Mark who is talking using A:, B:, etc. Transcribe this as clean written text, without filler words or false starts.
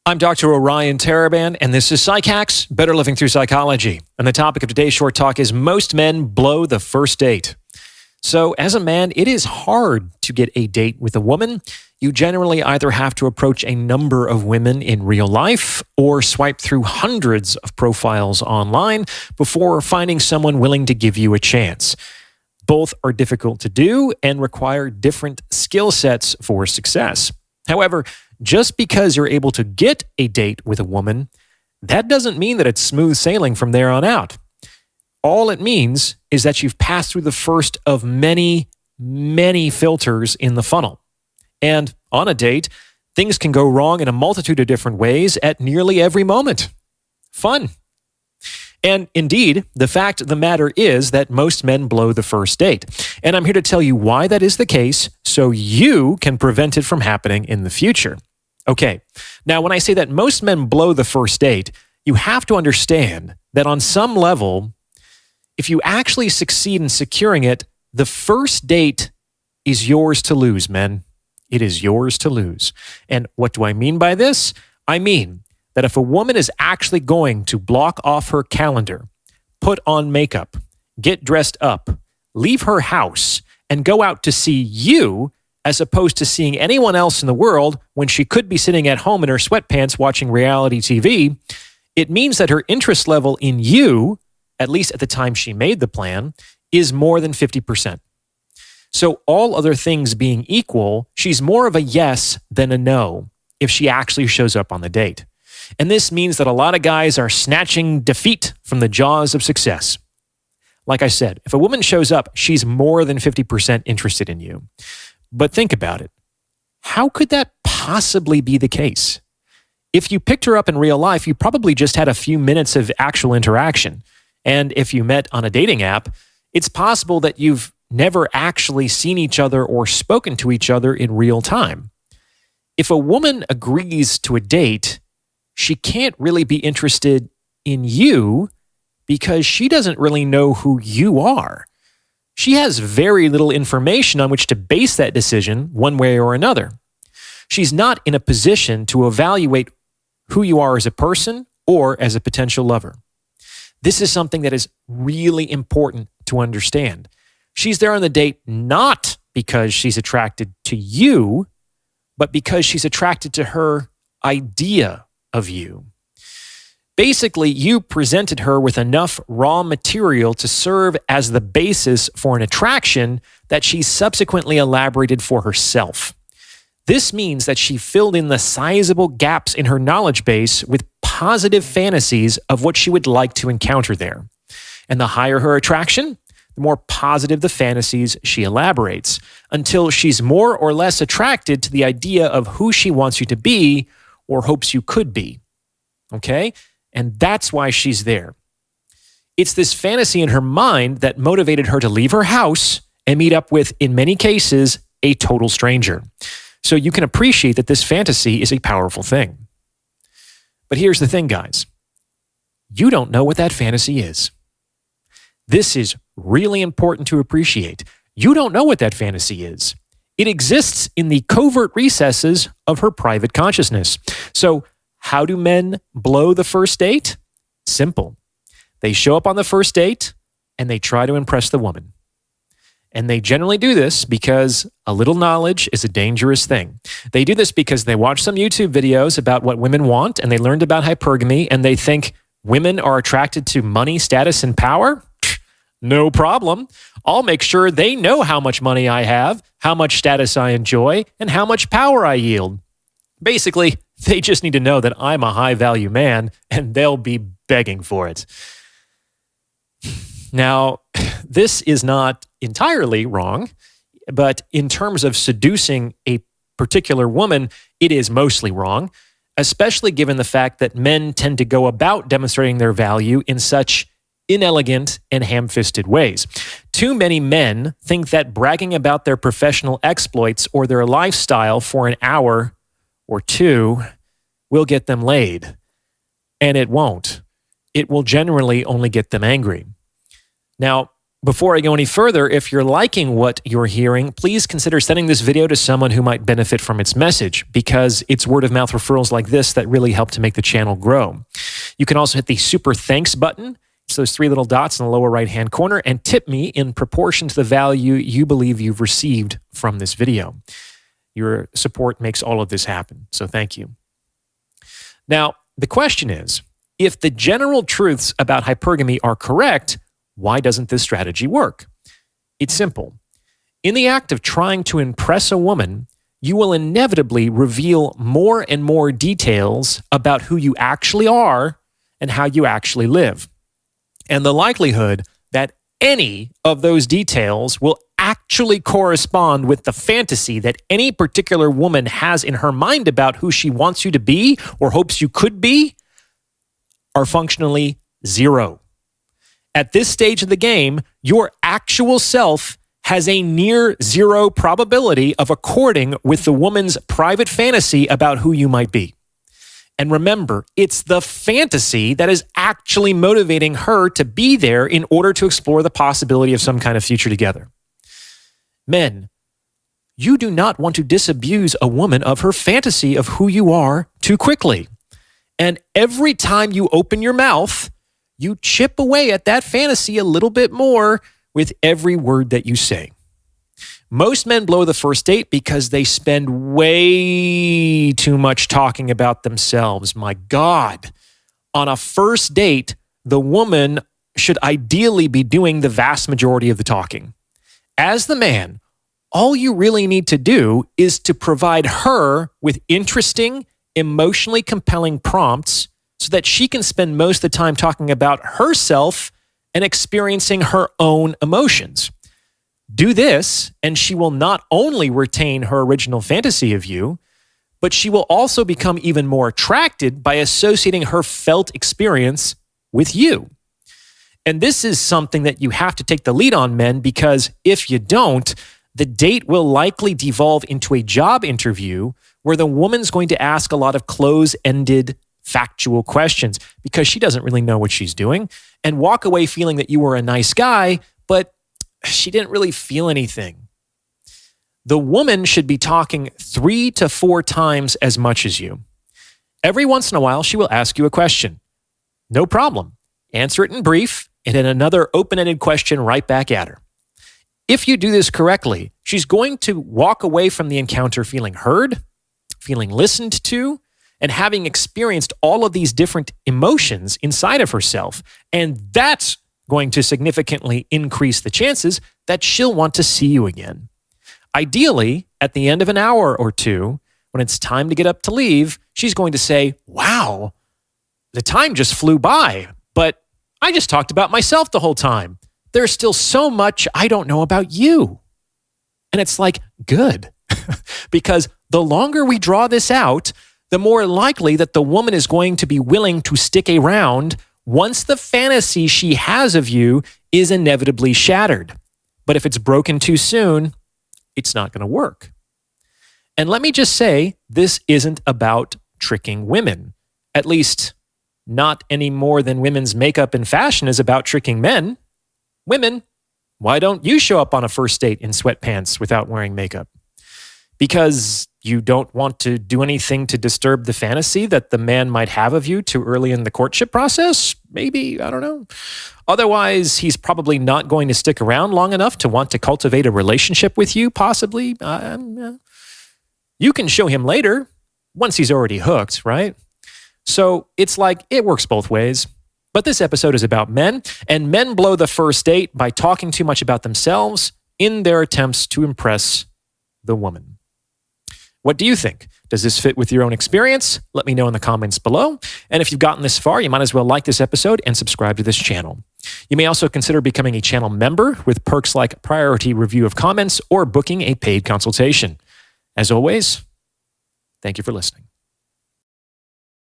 A: I'm Dr. Orion Taraban, and this is PsycHacks, Better Living Through Psychology. And the topic of today's short talk is most men blow the first date. So as a man, it is hard to get a date with a woman. You generally either have to approach a number of women in real life or swipe through hundreds of profiles online before finding someone willing to give you a chance. Both are difficult to do and require different skill sets for success. However, just because you're able to get a date with a woman, that doesn't mean that it's smooth sailing from there on out. All it means is that you've passed through the first of many, many filters in the funnel. And on a date, things can go wrong in a multitude of different ways at nearly every moment. Fun. And indeed, the fact of the matter is that most men blow the first date. And I'm here to tell you why that is the case so you can prevent it from happening in the future. Okay, now when I say that most men blow the first date, you have to understand that on some level, if you actually succeed in securing it, the first date is yours to lose, men. It is yours to lose. And what do I mean by this? I mean that if a woman is actually going to block off her calendar, put on makeup, get dressed up, leave her house, and go out to see you, as opposed to seeing anyone else in the world when she could be sitting at home in her sweatpants watching reality TV, it means that her interest level in you, at least at the time she made the plan, is more than 50%. So all other things being equal, she's more of a yes than a no if she actually shows up on the date. And this means that a lot of guys are snatching defeat from the jaws of success. Like I said, if a woman shows up, she's more than 50% interested in you. But think about it. How could that possibly be the case? If you picked her up in real life, you probably just had a few minutes of actual interaction. And if you met on a dating app, it's possible that you've never actually seen each other or spoken to each other in real time. If a woman agrees to a date, she can't really be interested in you because she doesn't really know who you are. She has very little information on which to base that decision one way or another. She's not in a position to evaluate who you are as a person or as a potential lover. This is something that is really important to understand. She's there on the date not because she's attracted to you, but because she's attracted to her idea of you. Basically, you presented her with enough raw material to serve as the basis for an attraction that she subsequently elaborated for herself. This means that she filled in the sizable gaps in her knowledge base with positive fantasies of what she would like to encounter there. And the higher her attraction, the more positive the fantasies she elaborates, until she's more or less attracted to the idea of who she wants you to be or hopes you could be. Okay? And that's why she's there. It's this fantasy in her mind that motivated her to leave her house and meet up with, in many cases, a total stranger. So you can appreciate that this fantasy is a powerful thing. But here's the thing, guys. You don't know what that fantasy is. This is really important to appreciate. You don't know what that fantasy is. It exists in the covert recesses of her private consciousness. So how do men blow the first date? Simple. They show up on the first date and they try to impress the woman. And they generally do this because a little knowledge is a dangerous thing. They do this because they watch some YouTube videos about what women want and they learned about hypergamy and they think women are attracted to money, status, and power. No problem. I'll make sure they know how much money I have, how much status I enjoy, and how much power I yield. Basically, they just need to know that I'm a high-value man, and they'll be begging for it. Now, this is not entirely wrong, but in terms of seducing a particular woman, it is mostly wrong, especially given the fact that men tend to go about demonstrating their value in such inelegant and ham-fisted ways. Too many men think that bragging about their professional exploits or their lifestyle for an hour or two will get them laid. And it won't. It will generally only get them angry. Now, Before I go any further, if you're liking what you're hearing, please consider sending this video to someone who might benefit from its message, because it's word of mouth referrals like this that really help to make the channel grow. You can also hit the super thanks button. It's those three little dots in the lower right-hand corner, and tip me in proportion to the value you believe you've received from this video. Your support makes all of this happen, so thank you. Now, the question is, if the general truths about hypergamy are correct, why doesn't this strategy work? It's simple. In the act of trying to impress a woman, you will inevitably reveal more and more details about who you actually are and how you actually live. And the likelihood that any of those details will actually correspond with the fantasy that any particular woman has in her mind about who she wants you to be or hopes you could be are functionally zero. At this stage of the game, your actual self has a near zero probability of according with the woman's private fantasy about who you might be. And remember, it's the fantasy that is actually motivating her to be there in order to explore the possibility of some kind of future together. Men, you do not want to disabuse a woman of her fantasy of who you are too quickly. And every time you open your mouth, you chip away at that fantasy a little bit more with every word that you say. Most men blow the first date because they spend way too much talking about themselves. My God. On a first date, the woman should ideally be doing the vast majority of the talking. As the man, all you really need to do is to provide her with interesting, emotionally compelling prompts so that she can spend most of the time talking about herself and experiencing her own emotions. Do this, and she will not only retain her original fantasy of you, but she will also become even more attracted by associating her felt experience with you. And this is something that you have to take the lead on, men, because if you don't, the date will likely devolve into a job interview where the woman's going to ask a lot of close-ended factual questions because she doesn't really know what she's doing, and walk away feeling that you were a nice guy, but she didn't really feel anything. The woman should be talking 3 to 4 times as much as you. Every once in a while, she will ask you a question. No problem. Answer it in brief, and then another open-ended question right back at her. If you do this correctly, she's going to walk away from the encounter feeling heard, feeling listened to, and having experienced all of these different emotions inside of herself. And that's going to significantly increase the chances that she'll want to see you again. Ideally, at the end of an hour or two, when it's time to get up to leave, she's going to say, "Wow, the time just flew by, but I just talked about myself the whole time. There's still so much I don't know about you." And it's like, good, because the longer we draw this out, the more likely that the woman is going to be willing to stick around once the fantasy she has of you is inevitably shattered. But if it's broken too soon, it's not going to work. And let me just say, this isn't about tricking women. At least, not any more than women's makeup and fashion is about tricking men. Women, why don't you show up on a first date in sweatpants without wearing makeup? Because you don't want to do anything to disturb the fantasy that the man might have of you too early in the courtship process? Maybe, I don't know. Otherwise, he's probably not going to stick around long enough to want to cultivate a relationship with you, possibly. You can show him later, once he's already hooked, right? So it's like, it works both ways. But this episode is about men, and men blow the first date by talking too much about themselves in their attempts to impress the woman. What do you think? Does this fit with your own experience? Let me know in the comments below. And if you've gotten this far, you might as well like this episode and subscribe to this channel. You may also consider becoming a channel member with perks like priority review of comments or booking a paid consultation. As always, thank you for listening.